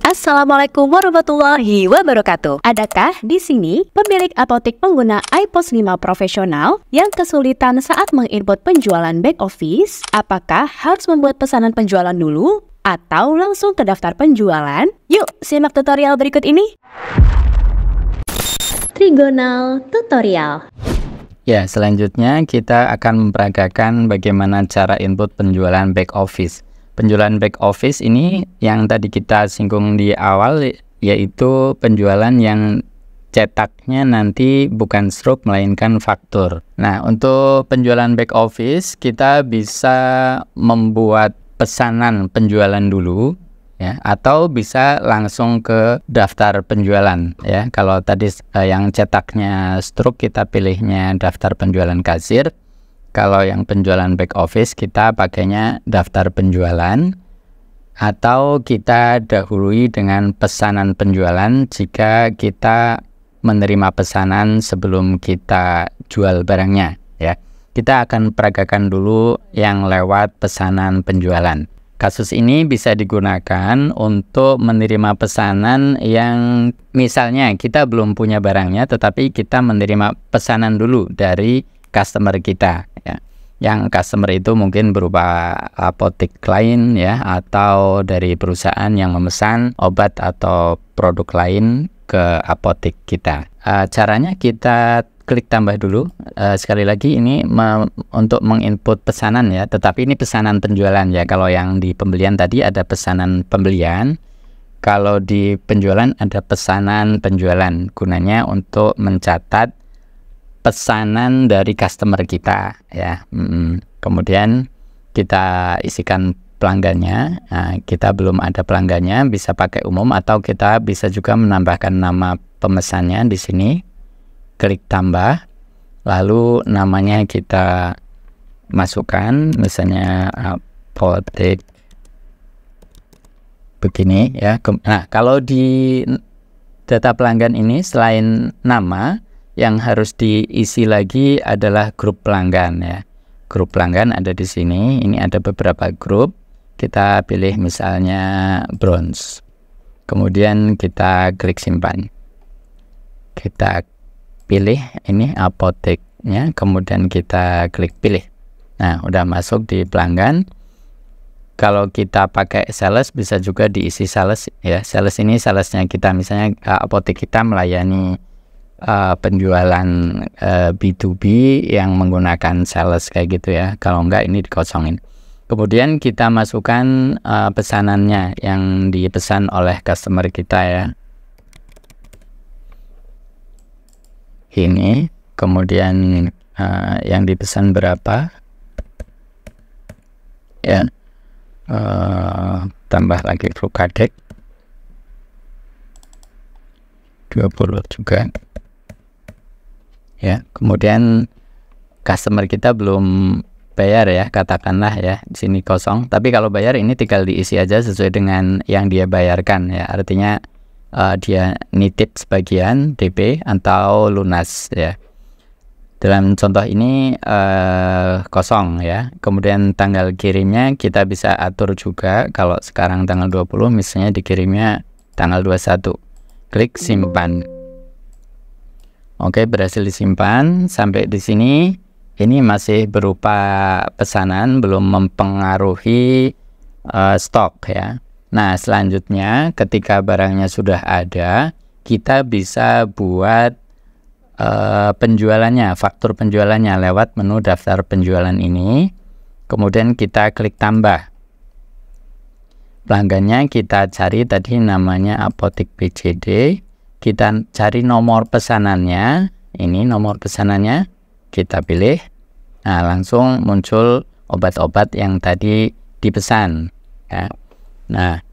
Assalamualaikum warahmatullahi wabarakatuh. Adakah di sini pemilik apotek pengguna iPOS 5 profesional yang kesulitan saat menginput penjualan back office? Apakah harus membuat pesanan penjualan dulu atau langsung ke daftar penjualan? Yuk, simak tutorial berikut ini. Trigonal Tutorial. Ya, selanjutnya kita akan memperagakan bagaimana cara input penjualan back office. Penjualan back office ini yang tadi kita singgung di awal, yaitu penjualan yang cetaknya nanti bukan struk melainkan faktur. Nah, untuk penjualan back office kita bisa membuat pesanan penjualan dulu ya, atau bisa langsung ke daftar penjualan ya. Kalau tadi yang cetaknya struk, kita pilihnya daftar penjualan kasir. Kalau yang penjualan back office kita pakainya daftar penjualan, atau kita dahului dengan pesanan penjualan jika kita menerima pesanan sebelum kita jual barangnya ya. Kita akan peragakan dulu yang lewat pesanan penjualan. Kasus ini bisa digunakan untuk menerima pesanan yang misalnya kita belum punya barangnya, tetapi kita menerima pesanan dulu dari customer kita ya. Yang customer itu mungkin berupa apotek lain ya, atau dari perusahaan yang memesan obat atau produk lain ke apotek kita. Caranya kita klik tambah dulu. Sekali lagi ini untuk menginput pesanan ya, tetapi ini pesanan penjualan ya. Kalau yang di pembelian tadi ada pesanan pembelian, kalau di penjualan ada pesanan penjualan. Gunanya untuk mencatat pesanan dari customer kita ya. Kemudian kita isikan pelanggannya. Nah, kita belum ada pelanggannya, bisa pakai umum atau kita bisa juga menambahkan nama pemesannya di sini. Klik tambah, lalu namanya kita masukkan, misalnya apotek begini ya. Nah, kalau di data pelanggan ini selain nama, yang harus diisi lagi adalah grup pelanggan ya. Grup pelanggan ada di sini. Ini ada beberapa grup. Kita pilih misalnya bronze. Kemudian kita klik simpan. Kita pilih ini apoteknya. Kemudian kita klik pilih. Nah, udah masuk di pelanggan. Kalau kita pakai sales bisa juga diisi sales ya. Sales ini salesnya kita, misalnya apotek kita melayani penjualan B2B yang menggunakan sales kayak gitu ya. Kalau enggak ini dikosongin. Kemudian kita masukkan pesanannya yang dipesan oleh customer kita ya. Ini kemudian yang dipesan berapa ya, tambah lagi Rukadek 20 juga ya. Kemudian customer kita belum bayar ya, katakanlah ya, di sini kosong. Tapi kalau bayar ini tinggal diisi aja sesuai dengan yang dia bayarkan ya. Artinya dia nitip sebagian DP atau lunas ya. Dalam contoh ini kosong ya. Kemudian tanggal kirimnya kita bisa atur juga. Kalau sekarang tanggal 20, misalnya dikirimnya tanggal 21. Klik simpan. Oke, berhasil disimpan. Sampai di sini ini masih berupa pesanan, belum mempengaruhi stok ya. Nah, selanjutnya ketika barangnya sudah ada, kita bisa buat penjualannya, faktur penjualannya lewat menu daftar penjualan ini. Kemudian kita klik tambah. Pelanggannya kita cari tadi namanya apotek BCD. Kita cari nomor pesanannya. Ini nomor pesanannya kita pilih. Nah, langsung muncul obat-obat yang tadi dipesan ya. Nah,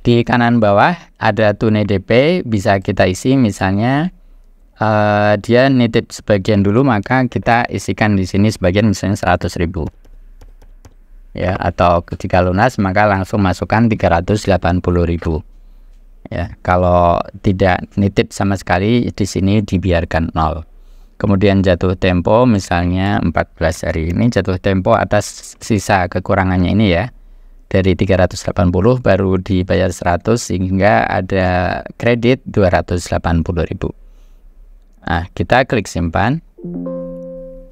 di kanan bawah ada tunai DP, bisa kita isi. Misalnya dia nitip sebagian dulu, maka kita isikan di sini sebagian, misalnya 100.000 ya. Atau ketika lunas maka langsung masukkan 380.000 ya. Kalau tidak nitip sama sekali, di sini dibiarkan 0. Kemudian jatuh tempo misalnya 14 hari. Ini jatuh tempo atas sisa kekurangannya ini ya. dari 380 baru dibayar 100 sehingga ada kredit 280.000. Nah, kita klik simpan.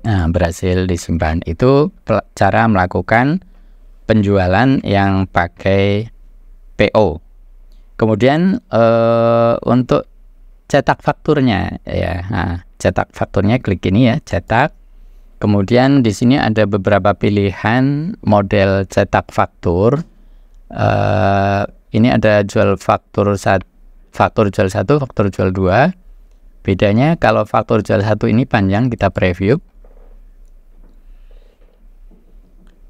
Nah, berhasil disimpan. Itu cara melakukan penjualan yang pakai PO. Kemudian untuk cetak fakturnya ya. Nah, cetak fakturnya klik ini ya, cetak. Kemudian di sini ada beberapa pilihan model cetak faktur. Ini ada jual faktur faktur jual 1, faktur jual 2. Bedanya kalau faktur jual 1 ini panjang, kita preview.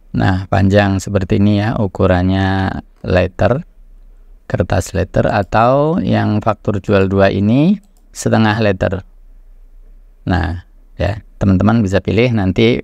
Nah, panjang seperti ini ya, ukurannya letter, kertas letter, atau yang faktur jual 2 ini setengah letter. Nah, ya, teman-teman bisa pilih nanti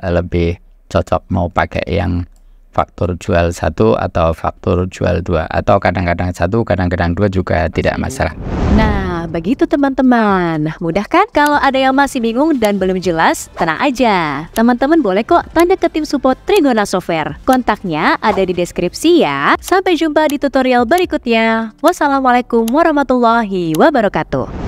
lebih cocok mau pakai yang faktur jual 1 atau faktur jual 2, atau kadang-kadang 1, kadang-kadang 2 juga tidak masalah. Nah, begitu teman-teman. Mudah kan? Kalau ada yang masih bingung dan belum jelas, tenang aja. Teman-teman boleh kok tanya ke tim support Trigona Software. Kontaknya ada di deskripsi ya. Sampai jumpa di tutorial berikutnya. Wassalamualaikum warahmatullahi wabarakatuh.